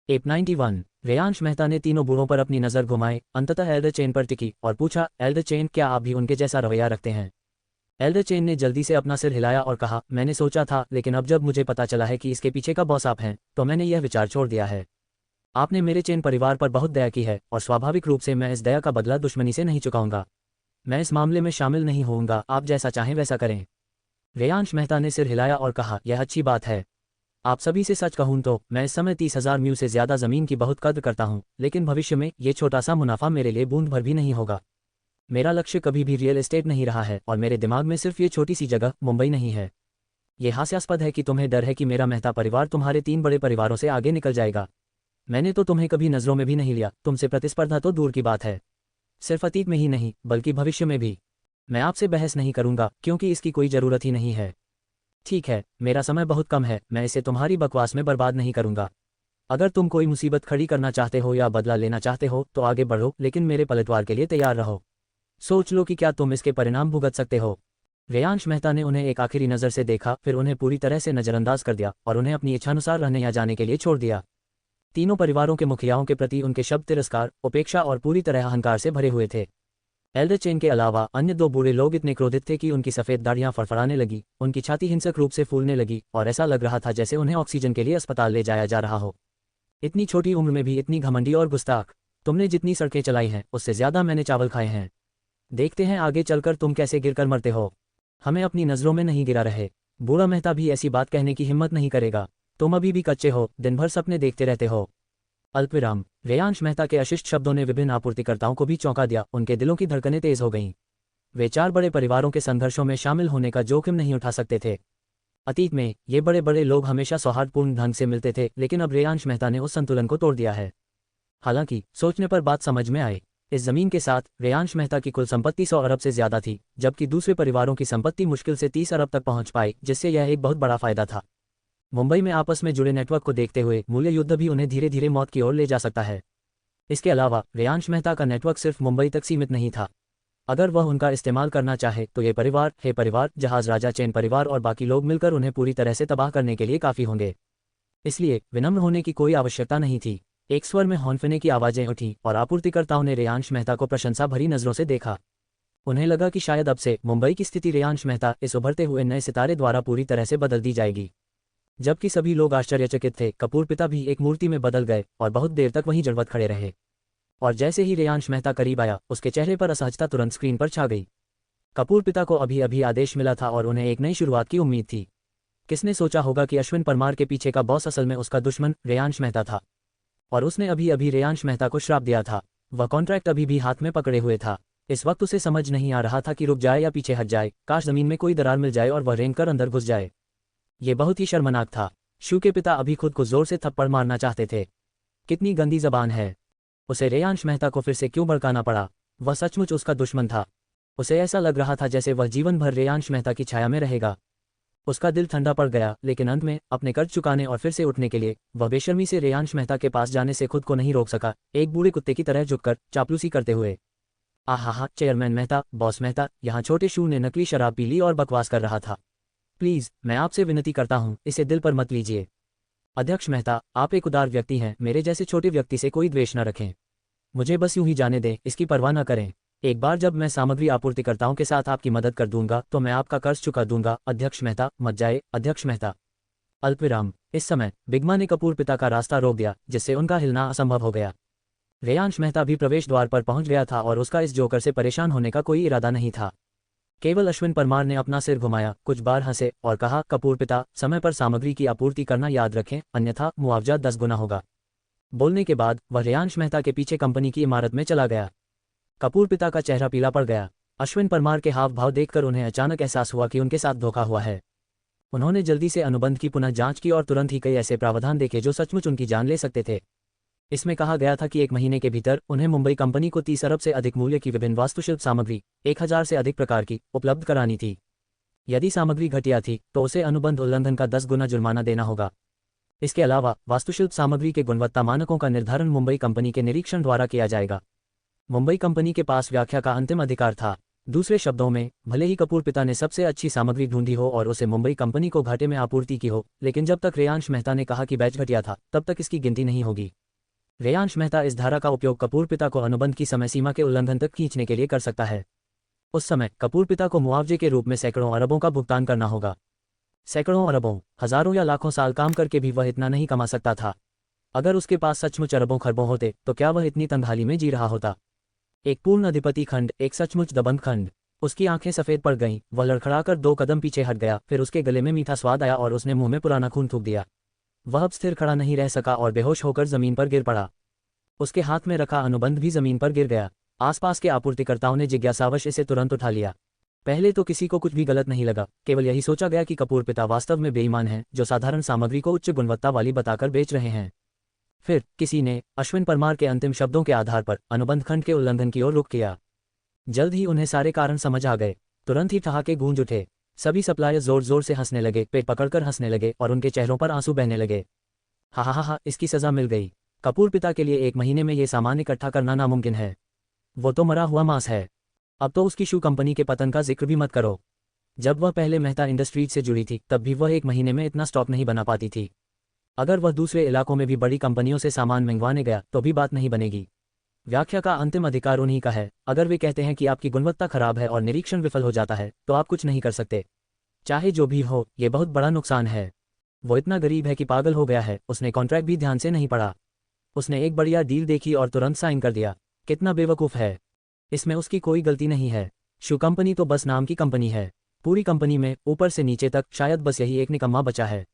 App 91। Reyansh Mehta ने तीनों बूढ़ों पर अपनी नज़र घुमाई, अंततः एल्डर चेन पर टिकी और पूछा, एल्डर चेन, क्या आप भी उनके जैसा रवैया रखते हैं? एल्डर चेन ने जल्दी से अपना सिर हिलाया और कहा, मैंने सोचा था, लेकिन अब जब मुझे पता चला है कि इसके पीछे का बॉस आप हैं, तो मैंने यह विचार छोड़ दिया है। आपने मेरे चेन परिवार पर बहुत दया की है और स्वाभाविक रूप से मैं इस दया का बदला दुश्मनी से नहीं चुकाऊंगा। मैं इस मामले में शामिल नहीं होऊंगा, आप जैसा चाहें वैसा करें। रेयांश मेहता ने सिर हिलाया और कहा, यह अच्छी बात है। आप सभी से सच कहूं तो मैं इस समय 30,000 म्यू से ज्यादा जमीन की बहुत कद्र करता हूं, लेकिन भविष्य में ये छोटा सा मुनाफा मेरे लिए बूंद भर भी नहीं होगा। मेरा लक्ष्य कभी भी रियल एस्टेट नहीं रहा है और मेरे दिमाग में सिर्फ ये छोटी सी जगह मुंबई नहीं है। ये हास्यास्पद है कि तुम्हें डर है कि मेरा मेहता परिवार तुम्हारे 3 बड़े परिवारों से आगे निकल जाएगा। मैंने तो तुम्हें कभी नजरों में भी नहीं लिया, तुमसे प्रतिस्पर्धा तो दूर की बात है। सिर्फ अतीत में ही नहीं बल्कि भविष्य में भी। मैं आपसे बहस नहीं करूंगा क्योंकि इसकी कोई जरूरत ही नहीं है। ठीक है, मेरा समय बहुत कम है, मैं इसे तुम्हारी बकवास में बर्बाद नहीं करूंगा। अगर तुम कोई मुसीबत खड़ी करना चाहते हो या बदला लेना चाहते हो तो आगे बढ़ो, लेकिन मेरे पलटवार के लिए तैयार रहो। सोच लो कि क्या तुम इसके परिणाम भुगत सकते हो। रेयांश मेहता ने उन्हें एक आखिरी नज़र से देखा, फिर उन्हें पूरी तरह से नज़रअंदाज कर दिया और उन्हें अपनी इच्छानुसार रहने या जाने के लिए छोड़ दिया। तीनों परिवारों के मुखियाओं के प्रति उनके शब्द तिरस्कार, उपेक्षा और पूरी तरह अहंकार से भरे हुए थे। एल्डर चेन के अलावा अन्य 2 बूढ़े लोग इतने क्रोधित थे कि उनकी सफ़ेद दाढ़ियां फड़फड़ाने लगी, उनकी छाती हिंसक रूप से फूलने लगी और ऐसा लग रहा था जैसे उन्हें ऑक्सीजन के लिए अस्पताल ले जाया जा रहा हो। इतनी छोटी उम्र में भी इतनी घमंडी और गुस्ताख। तुमने जितनी सड़कें चलाई हैं उससे ज्यादा मैंने चावल खाए हैं। देखते हैं आगे चलकर तुम कैसे गिरकर मरते हो। हमें अपनी नज़रों में नहीं गिरा रहे। बूढ़ा मेहता भी ऐसी बात कहने की हिम्मत नहीं करेगा। तुम अभी भी कच्चे हो, दिन भर सपने देखते रहते हो। अल्पविराम। रेयांश मेहता के अशिष्ट शब्दों ने विभिन्न आपूर्तिकर्ताओं को भी चौंका दिया, उनके दिलों की धड़कनें तेज हो गईं। वे 4 बड़े परिवारों के संघर्षों में शामिल होने का जोखिम नहीं उठा सकते थे। अतीत में ये बड़े बड़े लोग हमेशा सौहार्दपूर्ण ढंग से मिलते थे, लेकिन अब रेयांश मेहता ने उस संतुलन को तोड़ दिया है। हालांकि सोचने पर बात समझ में आए। इस जमीन के साथ रेयांश मेहता की कुल संपत्ति 100 अरब से ज्यादा थी, जबकि दूसरे परिवारों की संपत्ति मुश्किल से 30 अरब तक पहुंच पाई, जिससे यह एक बहुत बड़ा फायदा था। मुंबई में आपस में जुड़े नेटवर्क को देखते हुए मूल्य युद्ध भी उन्हें धीरे धीरे मौत की ओर ले जा सकता है। इसके अलावा रेयांश मेहता का नेटवर्क सिर्फ मुंबई तक सीमित नहीं था। अगर वह उनका इस्तेमाल करना चाहे तो ये परिवार, हे परिवार, जहाज राजा, चेन परिवार और बाकी लोग मिलकर उन्हें पूरी तरह से तबाह करने के लिए काफ़ी होंगे। इसलिए विनम्र होने की कोई आवश्यकता नहीं थी। एक स्वर में हौंफने की आवाज़ें उठीं और आपूर्तिकर्ताओं ने रेयांश मेहता को प्रशंसा भरी नज़रों से देखा। उन्हें लगा कि शायद अब से मुंबई की स्थिति रेयांश मेहता इस उभरते हुए नए सितारे द्वारा पूरी तरह से बदल दी जाएगी। जबकि सभी लोग आश्चर्यचकित थे, कपूर पिता भी एक मूर्ति में बदल गए और बहुत देर तक वहीं जड़वत खड़े रहे। और जैसे ही रेयांश मेहता करीब आया, उसके चेहरे पर असहजता तुरंत स्क्रीन पर छा गई। कपूर पिता को अभी अभी आदेश मिला था और उन्हें एक नई शुरुआत की उम्मीद थी। किसने सोचा होगा कि अश्विन परमार के पीछे का बॉस असल में उसका दुश्मन रेयांश मेहता था, और उसने अभी अभी रेयांश मेहता को श्राप दिया था। वह कॉन्ट्रैक्ट अभी भी हाथ में पकड़े हुए था। इस वक्त उसे समझ नहीं आ रहा था कि रुक जाए या पीछे हट जाए। काश जमीन में कोई दरार मिल जाए और वह रेंग कर अंदर घुस जाए। ये बहुत ही शर्मनाक था। शू के पिता अभी खुद को जोर से थप्पड़ मारना चाहते थे। कितनी गंदी जबान है। उसे रेयांश मेहता को फिर से क्यों भड़काना पड़ा? वह सचमुच उसका दुश्मन था। उसे ऐसा लग रहा था जैसे वह जीवन भर रेयांश मेहता की छाया में रहेगा। उसका दिल ठंडा पड़ गया, लेकिन अंत में अपने कर्ज चुकाने और फिर से उठने के लिए वह बेशर्मी से रेयांश मेहता के पास जाने से खुद को नहीं रोक सका, एक बूढ़े कुत्ते की तरह झुककर चापलूसी करते हुए। आहा, चेयरमैन मेहता, बॉस मेहता, यहाँ छोटे शू ने नकली शराब पी ली और बकवास कर रहा था। प्लीज़, मैं आपसे विनती करता हूँ, इसे दिल पर मत लीजिए। अध्यक्ष मेहता, आप एक उदार व्यक्ति हैं, मेरे जैसे छोटे व्यक्ति से कोई द्वेष न रखें। मुझे बस यूं ही जाने दें, इसकी परवाह न करें। एक बार जब मैं सामग्री आपूर्तिकर्ताओं के साथ आपकी मदद कर दूंगा तो मैं आपका कर्ज चुका दूंगा। अध्यक्ष मेहता, मत जाए, अध्यक्ष मेहता। अल्पविराम। इस समय बिगमा ने कपूर पिता का रास्ता रोक दिया, जिससे उनका हिलना असंभव हो गया। रेयांश मेहता भी प्रवेश द्वार पर पहुंच गया था और उसका इस जोकर से परेशान होने का कोई इरादा नहीं था। केवल अश्विन परमार ने अपना सिर घुमाया, कुछ बार हंसे और कहा, कपूर पिता, समय पर सामग्री की आपूर्ति करना याद रखें, अन्यथा मुआवजा 10 गुना होगा। बोलने के बाद वह रेयांश मेहता के पीछे कंपनी की इमारत में चला गया। कपूर पिता का चेहरा पीला पड़ गया। अश्विन परमार के हाव भाव देखकर उन्हें अचानक एहसास हुआ कि उनके साथ धोखा हुआ है। उन्होंने जल्दी से अनुबंध की पुनः जांच की और तुरंत ही कई ऐसे प्रावधान देखे जो सचमुच उनकी जान ले सकते थे। इसमें कहा गया था कि 1 महीने के भीतर उन्हें मुंबई कंपनी को 30 अरब से अधिक मूल्य की विभिन्न वास्तुशिल्प सामग्री, 1000 से अधिक प्रकार की, उपलब्ध करानी थी। यदि सामग्री घटिया थी तो उसे अनुबंध उल्लंघन का 10 गुना जुर्माना देना होगा। इसके अलावा वास्तुशिल्प सामग्री के गुणवत्ता मानकों का निर्धारण मुंबई कंपनी के निरीक्षण द्वारा किया जाएगा। मुंबई कंपनी के पास व्याख्या का अंतिम अधिकार था। दूसरे शब्दों में, भले ही कपूर पिता ने सबसे अच्छी सामग्री ढूंढी हो और उसे मुंबई कंपनी को घाटे में आपूर्ति की हो, लेकिन जब तक रेयांश मेहता ने कहा कि बैच घटिया था, तब तक इसकी गिनती नहीं होगी। रेयांश मेहता इस धारा का उपयोग कपूर पिता को अनुबंध की समय सीमा के उल्लंघन तक खींचने के लिए कर सकता है। उस समय कपूर पिता को मुआवजे के रूप में सैकड़ों अरबों का भुगतान करना होगा। सैकड़ों अरबों, हजारों या लाखों साल काम करके भी वह इतना नहीं कमा सकता था। अगर उसके पास सचमुच अरबों खरबों होते तो क्या वह इतनी तंगहाली में जी रहा होता। एक पूर्ण अधिपति खंड, एक सचमुच दबंग खंड। उसकी आंखें सफेद पड़ गईं, वह लड़खड़ाकर 2 कदम पीछे हट गया, फिर उसके गले में मीठा स्वाद आया और उसने मुंह में पुराना खून थूक दिया। वह अब स्थिर खड़ा नहीं रह सका और बेहोश होकर जमीन पर गिर पड़ा। उसके हाथ में रखा अनुबंध भी जमीन पर गिर गया। आसपास के आपूर्तिकर्ताओं ने जिज्ञासावश इसे तुरंत उठा लिया। पहले तो किसी को कुछ भी गलत नहीं लगा, केवल यही सोचा गया कि कपूर पिता वास्तव में बेईमान हैं, जो साधारण सामग्री को उच्च गुणवत्ता वाली बताकर बेच रहे हैं। फिर किसी ने अश्विन परमार के अंतिम शब्दों के आधार पर अनुबंध खंड के उल्लंघन की ओर रुख किया। जल्द ही उन्हें सारे कारण समझ आ गए। तुरंत ही ठहाके गूंज उठे। सभी सप्लायर जोर जोर से हंसने लगे, पेट पकड़कर हंसने लगे और उनके चेहरों पर आंसू बहने लगे। हा हा हा, इसकी सजा मिल गई। कपूर पिता के लिए 1 महीने में ये सामान इकट्ठा करना नामुमकिन है। वो तो मरा हुआ मांस है। अब तो उसकी शू कंपनी के पतन का जिक्र भी मत करो। जब वह पहले मेहता इंडस्ट्रीज से जुड़ी थी, तब भी वह 1 महीने में इतना स्टॉक नहीं बना पाती थी। अगर वह दूसरे इलाकों में भी बड़ी कंपनियों से सामान मंगवाने गया तो भी बात नहीं बनेगी। व्याख्या का अंतिम अधिकार उन्हीं का है। अगर वे कहते हैं कि आपकी गुणवत्ता खराब है और निरीक्षण विफल हो जाता है, तो आप कुछ नहीं कर सकते। चाहे जो भी हो, ये बहुत बड़ा नुकसान है। वो इतना गरीब है कि पागल हो गया है। उसने कॉन्ट्रैक्ट भी ध्यान से नहीं पढ़ा। उसने एक बढ़िया डील देखी और तुरंत साइन कर दिया। कितना बेवकूफ़ है। इसमें उसकी कोई गलती नहीं है। शू कंपनी तो बस नाम की कंपनी है। पूरी कंपनी में ऊपर से नीचे तक शायद बस यही एक निकम्मा बचा है।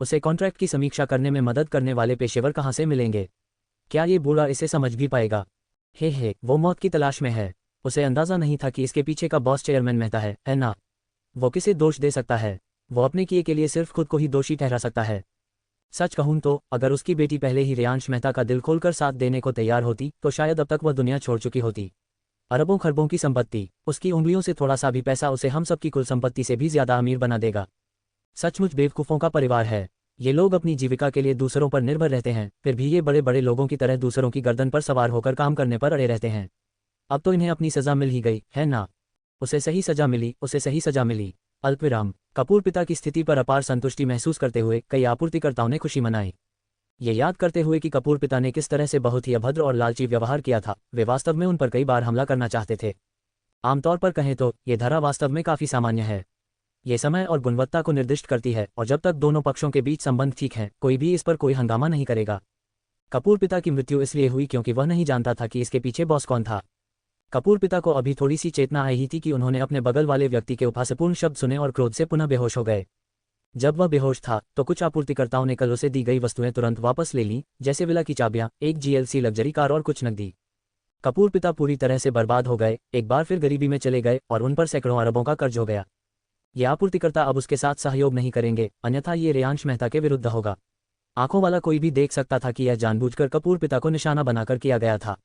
उसे कॉन्ट्रैक्ट की समीक्षा करने में मदद करने वाले पेशेवर कहाँ से मिलेंगे? क्या ये बूढ़ा इसे समझ भी पाएगा? हे, वो मौत की तलाश में है। उसे अंदाजा नहीं था कि इसके पीछे का बॉस चेयरमैन मेहता है ना? वो किसे दोष दे सकता है? वो अपने किए के लिए सिर्फ खुद को ही दोषी ठहरा सकता है। सच कहूं तो अगर उसकी बेटी पहले ही रेयांश मेहता का दिल खोलकर साथ देने को तैयार होती, तो शायद अब तक वह दुनिया छोड़ चुकी होती। अरबों खरबों की संपत्ति, उसकी उंगलियों से थोड़ा सा भी पैसा उसे हम सबकी कुल संपत्ति से भी ज्यादा अमीर बना देगा। सचमुच बेवकूफ़ों का परिवार है। ये लोग अपनी जीविका के लिए दूसरों पर निर्भर रहते हैं, फिर भी ये बड़े बड़े लोगों की तरह दूसरों की गर्दन पर सवार होकर काम करने पर अड़े रहते हैं। अब तो इन्हें अपनी सजा मिल ही गई है ना? उसे सही सजा मिली, उसे सही सजा मिली। अल्पविराम। कपूर पिता की स्थिति पर अपार संतुष्टि महसूस करते हुए कई आपूर्तिकर्ताओं ने खुशी मनाई। ये याद करते हुए कि कपूर पिता ने किस तरह से बहुत ही अभद्र और लालची व्यवहार किया था, वे वास्तव में उन पर कई बार हमला करना चाहते थे। आमतौर पर कहें तो ये धारा वास्तव में काफ़ी सामान्य है। ये समय और गुणवत्ता को निर्दिष्ट करती है और जब तक दोनों पक्षों के बीच संबंध ठीक हैं, कोई भी इस पर कोई हंगामा नहीं करेगा। कपूर पिता की मृत्यु इसलिए हुई क्योंकि वह नहीं जानता था कि इसके पीछे बॉस कौन था। कपूर पिता को अभी थोड़ी सी चेतना आई ही थी कि उन्होंने अपने बगल वाले व्यक्ति के उपहासपूर्ण शब्द सुने और क्रोध से पुनः बेहोश हो गए। जब वह बेहोश था तो कुछ आपूर्तिकर्ताओं ने कल उसे दी गई वस्तुएं तुरंत वापस ले लीं, जैसे विला की चाबियां, एक GLC लग्जरी कार और कुछ नकदी। कपूर पिता पूरी तरह से बर्बाद हो गए, एक बार फिर गरीबी में चले गए और उन पर सैकड़ों अरबों का कर्ज हो गया। ये आपूर्तिकर्ता अब उसके साथ सहयोग नहीं करेंगे, अन्यथा ये रेयांश मेहता के विरुद्ध होगा। आंखों वाला कोई भी देख सकता था कि यह जानबूझकर कपूर पिता को निशाना बनाकर किया गया था।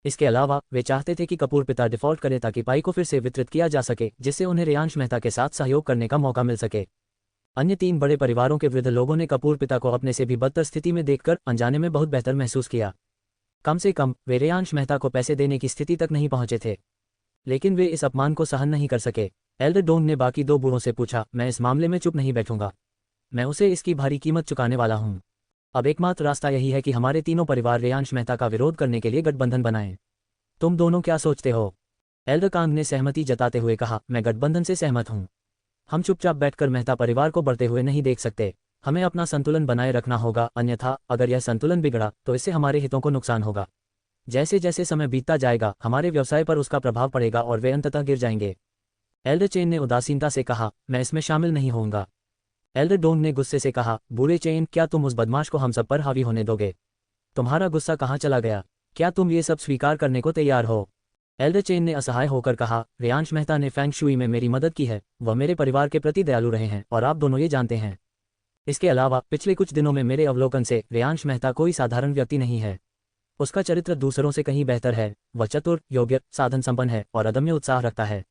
इसके अलावा वे चाहते थे कि कपूर पिता डिफॉल्ट करे ताकि पाई को फिर से वितरित किया जा सके, जिससे उन्हें रेयांश मेहता के साथ सहयोग करने का मौका मिल सके। अन्य 3 बड़े परिवारों के वृद्ध लोगों ने कपूर पिता को अपने से भी बदतर स्थिति में देखकर अनजाने में बहुत बेहतर महसूस किया। कम से कम वे रेयांश मेहता को पैसे देने की स्थिति तक नहीं पहुंचे थे, लेकिन वे इस अपमान को सहन नहीं कर सके। एल्डर डोंग ने बाकी 2 बूढ़ों से पूछा, मैं इस मामले में चुप नहीं बैठूंगा। मैं उसे इसकी भारी कीमत चुकाने वाला हूं। अब एकमात्र रास्ता यही है कि हमारे तीनों परिवार रेयांश मेहता का विरोध करने के लिए गठबंधन बनाएं। तुम दोनों क्या सोचते हो? एल्डर कांग ने सहमति जताते हुए कहा, मैं गठबंधन से सहमत हूं। हम चुपचाप बैठकर मेहता परिवार को बढ़ते हुए नहीं देख सकते। हमें अपना संतुलन बनाए रखना होगा, अन्यथा अगर यह संतुलन बिगड़ा तो इससे हमारे हितों को नुकसान होगा। जैसे जैसे समय बीतता जाएगा, हमारे व्यवसाय पर उसका प्रभाव पड़ेगा और वे अंततः गिर जाएंगे। एल्डर चेन ने उदासीनता से कहा, मैं इसमें शामिल नहीं होऊंगा। एल्डर डोंग ने गुस्से से कहा, बूढ़े चेन, क्या तुम उस बदमाश को हम सब पर हावी होने दोगे? तुम्हारा गुस्सा कहाँ चला गया? क्या तुम ये सब स्वीकार करने को तैयार हो? एल्डर चेन ने असहाय होकर कहा, रेयांश मेहता ने फेंग शुई में मेरी मदद की है, वह मेरे परिवार के प्रति दयालु रहे हैं और आप दोनों ये जानते हैं। इसके अलावा पिछले कुछ दिनों में मेरे अवलोकन से रेयांश मेहता कोई साधारण व्यक्ति नहीं है। उसका चरित्र दूसरों से कहीं बेहतर है। वह चतुर, योग्य, साधन संपन्न है और अदम्य उत्साह रखता है।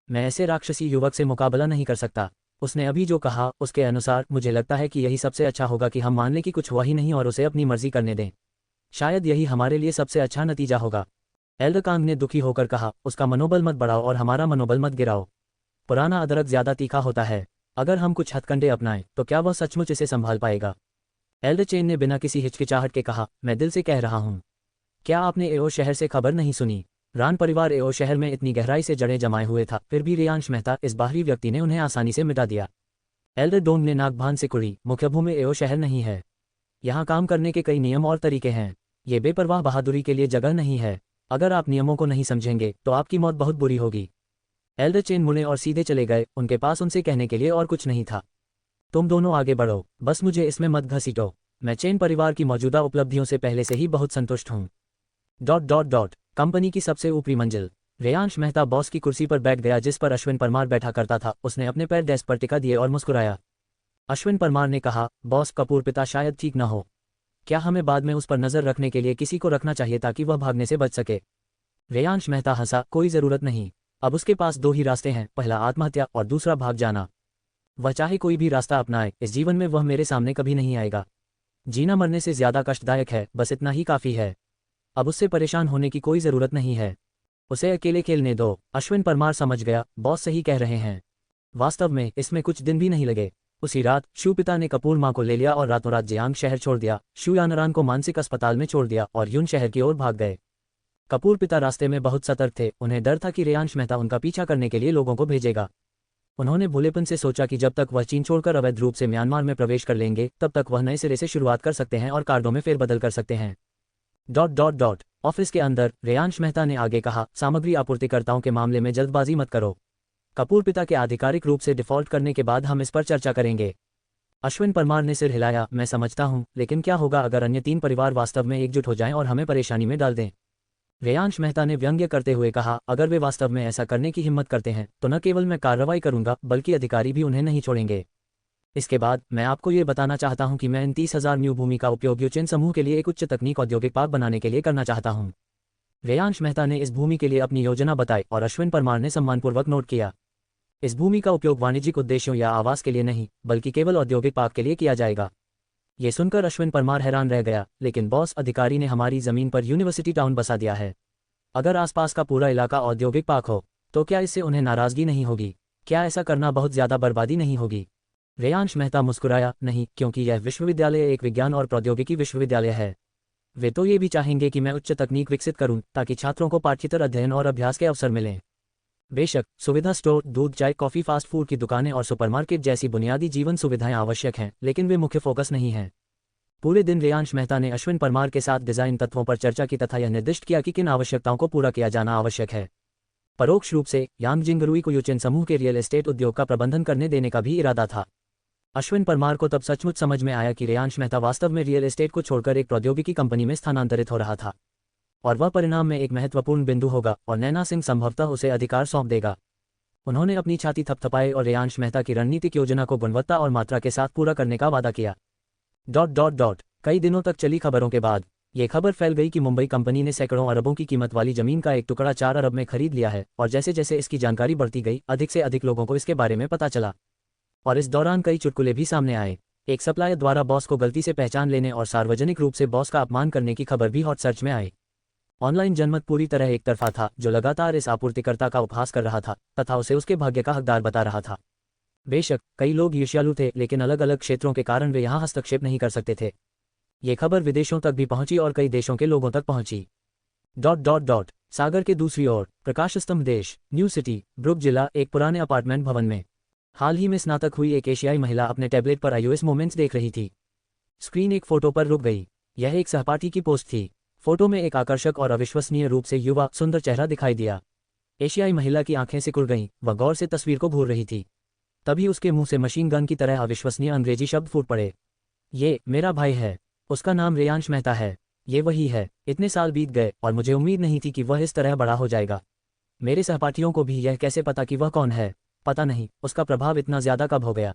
मैं ऐसे राक्षसी युवक से मुकाबला नहीं कर सकता। उसने अभी जो कहा उसके अनुसार मुझे लगता है कि यही सबसे अच्छा होगा कि हम मान लें कि कुछ हुआ ही नहीं और उसे अपनी मर्जी करने दें। शायद यही हमारे लिए सबसे अच्छा नतीजा होगा। एल्डर कांग ने दुखी होकर कहा, उसका मनोबल मत बढ़ाओ और हमारा मनोबल मत गिराओ। पुराना अदरक ज्यादा तीखा होता है। अगर हम कुछ हथकंडे अपनाएं तो क्या वह सचमुच इसे संभाल पाएगा? एल्डर चेन ने बिना किसी हिचकिचाहट के कहा, मैं दिल से कह रहा हूं। क्या आपने एओ शहर से खबर नहीं सुनी? रान परिवार एओ शहर में इतनी गहराई से जड़ें जमाए हुए था, फिर भी रेयांश मेहता इस बाहरी व्यक्ति ने उन्हें आसानी से मिटा दिया। एल्डर डोंग ने नाक भान से कुड़ी, मुख्यभूमि एओ शहर नहीं है। यहाँ काम करने के कई नियम और तरीके हैं। ये बेपरवाह बहादुरी के लिए जगह नहीं है। अगर आप नियमों को नहीं समझेंगे तो आपकी मौत बहुत बुरी होगी। एल्डर चेन मुड़े और सीधे चले गए, उनके पास उनसे कहने के लिए और कुछ नहीं था। तुम दोनों आगे बढ़ो, बस मुझे इसमें मत घसीटो। मैं चेन परिवार की मौजूदा उपलब्धियों से पहले से ही बहुत संतुष्ट हूँ। कंपनी की सबसे ऊपरी मंजिल। रेयांश मेहता बॉस की कुर्सी पर बैठ गया जिस पर अश्विन परमार बैठा करता था। उसने अपने पैर डेस्क पर टिका दिए और मुस्कुराया। अश्विन परमार ने कहा, बॉस, कपूर पिता शायद ठीक न हो। क्या हमें बाद में उस पर नजर रखने के लिए किसी को रखना चाहिए ताकि वह भागने से बच सके? रेयांश मेहता हंसा, कोई जरूरत नहीं। अब उसके पास दो ही रास्ते हैं, पहला आत्महत्या और दूसरा भाग जाना। वह चाहे कोई भी रास्ता अपनाए, इस जीवन में वह मेरे सामने कभी नहीं आएगा। जीना मरने से ज्यादा कष्टदायक है, बस इतना ही काफी है। अब उससे परेशान होने की कोई जरूरत नहीं है। उसे अकेले खेलने दो। अश्विन परमार समझ गया, बॉस सही कह रहे हैं। वास्तव में इसमें कुछ दिन भी नहीं लगे। उसी रात शू पिता ने कपूर मां को ले लिया और रातों रात जियांग शहर छोड़ दिया। शू यानरान को मानसिक अस्पताल में छोड़ दिया और यून शहर की ओर भाग गए। कपूर पिता रास्ते में बहुत सतर्क थे। उन्हें डर था कि रेयांश मेहता उनका पीछा करने के लिए लोगों को भेजेगा। उन्होंने भोलेपन से सोचा कि जब तक वह चीन छोड़कर अवैध रूप से म्यांमार में प्रवेश कर लेंगे तब तक वह नए सिरे से शुरुआत कर सकते हैं और कार्डों में फेरबदल कर सकते हैं। ऑफिस के अंदर रेयांश मेहता ने आगे कहा, सामग्री आपूर्तिकर्ताओं के मामले में जल्दबाजी मत करो। कपूर पिता के आधिकारिक रूप से डिफॉल्ट करने के बाद हम इस पर चर्चा करेंगे। अश्विन परमार ने सिर हिलाया, मैं समझता हूं, लेकिन क्या होगा अगर अन्य 3 परिवार वास्तव में एकजुट हो जाएं और हमें परेशानी में डाल दें? रेयांश मेहता ने व्यंग्य करते हुए कहा, अगर वे वास्तव में ऐसा करने की हिम्मत करते हैं तो न केवल मैं कार्रवाई करूंगा बल्कि अधिकारी भी उन्हें नहीं छोड़ेंगे। इसके बाद मैं आपको ये बताना चाहता हूं कि मैं इन 30,000 न्यू भूमि का उपयोग यूचेन समूह के लिए एक उच्च तकनीक औद्योगिक पार्क बनाने के लिए करना चाहता हूं। रेयांश मेहता ने इस भूमि के लिए अपनी योजना बताई और अश्विन परमार ने सम्मानपूर्वक नोट किया। इस भूमि का उपयोग वाणिज्यिक उद्देश्यों या आवास के लिए नहीं बल्कि केवल औद्योगिक पार्क के लिए किया जाएगा। ये सुनकर अश्विन परमार हैरान रह गया, लेकिन बॉस, अधिकारी ने हमारी जमीन पर यूनिवर्सिटी टाउन बसा दिया है। अगर आसपास का पूरा इलाका औद्योगिक पार्क हो तो क्या इससे उन्हें नाराजगी नहीं होगी? क्या ऐसा करना बहुत ज्यादा बर्बादी नहीं होगी? रेयांश मेहता मुस्कुराया, नहीं, क्योंकि यह विश्वविद्यालय एक विज्ञान और प्रौद्योगिकी विश्वविद्यालय है। वे तो ये भी चाहेंगे कि मैं उच्च तकनीक विकसित करूं ताकि छात्रों को पाठ्येतर अध्ययन और अभ्यास के अवसर मिलें। बेशक सुविधा स्टोर, दूध, चाय, कॉफी, फास्ट फूड की दुकानें और सुपरमार्केट जैसी बुनियादी जीवन सुविधाएं आवश्यक हैं, लेकिन वे मुख्य फोकस नहीं हैं। पूरे दिन रेयांश मेहता ने अश्विन परमार के साथ डिजाइन तत्वों पर चर्चा की तथा यह निर्दिष्ट किया कि किन आवश्यकताओं को पूरा किया जाना आवश्यक है। परोक्ष रूप से यांग जिंगरुई को यूचेन समूह के रियल एस्टेट उद्योग का प्रबंधन करने देने का भी इरादा था। अश्विन परमार को तब सचमुच समझ में आया कि रेयांश मेहता वास्तव में रियल एस्टेट को छोड़कर एक प्रौद्योगिकी कंपनी में स्थानांतरित हो रहा था, और वह परिणाम में एक महत्वपूर्ण बिंदु होगा और नैना सिंह संभवतः उसे अधिकार सौंप देगा। उन्होंने अपनी छाती थपथपाई और रेयांश मेहता की रणनीतिक योजना को गुणवत्ता और मात्रा के साथ पूरा करने का वादा किया। कई दिनों तक चली खबरों के बाद ये खबर फैल गई कि मुंबई कंपनी ने सैकड़ों अरबों की कीमत वाली जमीन का एक टुकड़ा 4 अरब में खरीद लिया है, और जैसे जैसे इसकी जानकारी बढ़ती गई अधिक से अधिक लोगों को इसके बारे में पता चला, और इस दौरान कई चुटकुले भी सामने आए। एक सप्लायर द्वारा बॉस को गलती से पहचान लेने और सार्वजनिक रूप से बॉस का अपमान करने की खबर भी हॉट सर्च में आई। ऑनलाइन जनमत पूरी तरह एक तरफा था, जो लगातार इस आपूर्तिकर्ता का उपहास कर रहा था तथा उसे उसके भाग्य का हकदार बता रहा था। बेशक कई लोग ईर्ष्यालु थे, लेकिन अलग अलग क्षेत्रों के कारण वे यहाँ हस्तक्षेप नहीं कर सकते थे। ये खबर विदेशों तक भी पहुंची और कई देशों के लोगों तक पहुंची। सागर के दूसरी ओर प्रकाश स्तंभ देश, न्यू सिटी, ब्रुक जिला, एक पुराने अपार्टमेंट भवन में हाल ही में स्नातक हुई एक एशियाई महिला अपने टैबलेट पर iOS मोमेंट्स देख रही थी। स्क्रीन एक फोटो पर रुक गई। यह एक सहपाठी की पोस्ट थी। फोटो में एक आकर्षक और अविश्वसनीय रूप से युवा सुंदर चेहरा दिखाई दिया। एशियाई महिला की आंखें सिकुड़ गईं, वह गौर से तस्वीर को घूर रही थी। तभी उसके मुंह से मशीन गन की तरह अविश्वसनीय अंग्रेजी शब्द फूट पड़े। ये मेरा भाई है। उसका नाम रेयांश मेहता है। ये वही है। इतने साल बीत गए और मुझे उम्मीद नहीं थी कि वह इस तरह बड़ा हो जाएगा। मेरे सहपाठियों को भी यह कैसे पता कि वह कौन है? पता नहीं उसका प्रभाव इतना ज्यादा कब हो गया।